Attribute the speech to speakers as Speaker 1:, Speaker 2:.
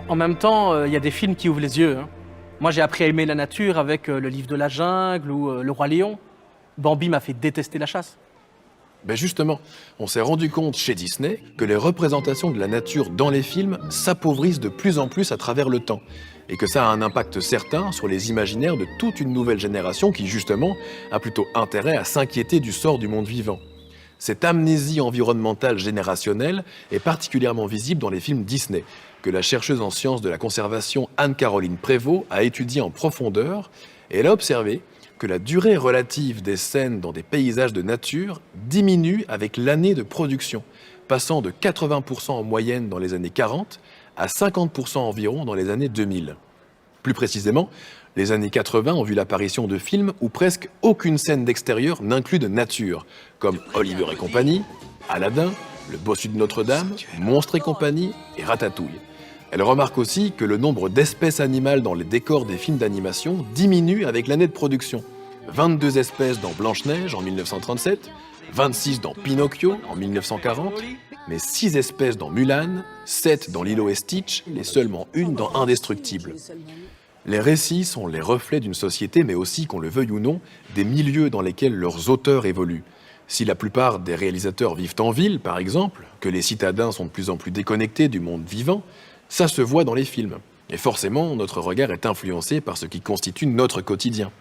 Speaker 1: En même temps, il y a des films qui ouvrent les yeux, hein. Moi, j'ai appris à aimer la nature avec Le Livre de la Jungle ou Le Roi Lion. Bambi m'a fait détester la chasse.
Speaker 2: Ben justement, on s'est rendu compte chez Disney que les représentations de la nature dans les films s'appauvrissent de plus en plus à travers le temps, et que ça a un impact certain sur les imaginaires de toute une nouvelle génération qui, justement, a plutôt intérêt à s'inquiéter du sort du monde vivant. Cette amnésie environnementale générationnelle est particulièrement visible dans les films Disney, que la chercheuse en sciences de la conservation Anne-Caroline Prévost a étudié en profondeur, et elle a observé que la durée relative des scènes dans des paysages de nature diminue avec l'année de production, passant de 80% en moyenne dans les années 40 à 50% environ dans les années 2000. Plus précisément, les années 80 ont vu l'apparition de films où presque aucune scène d'extérieur n'inclut de nature, comme Oliver et compagnie, Aladdin, Le Bossu de Notre-Dame, Monstres et compagnie et Ratatouille. Elle remarque aussi que le nombre d'espèces animales dans les décors des films d'animation diminue avec l'année de production. 22 espèces dans Blanche-Neige en 1937, 26 dans Pinocchio en 1940, mais 6 espèces dans Mulan, 7 dans Lilo et Stitch et seulement une dans Indestructible. Les récits sont les reflets d'une société, mais aussi, qu'on le veuille ou non, des milieux dans lesquels leurs auteurs évoluent. Si la plupart des réalisateurs vivent en ville, par exemple, que les citadins sont de plus en plus déconnectés du monde vivant, ça se voit dans les films. Et forcément, notre regard est influencé par ce qui constitue notre quotidien.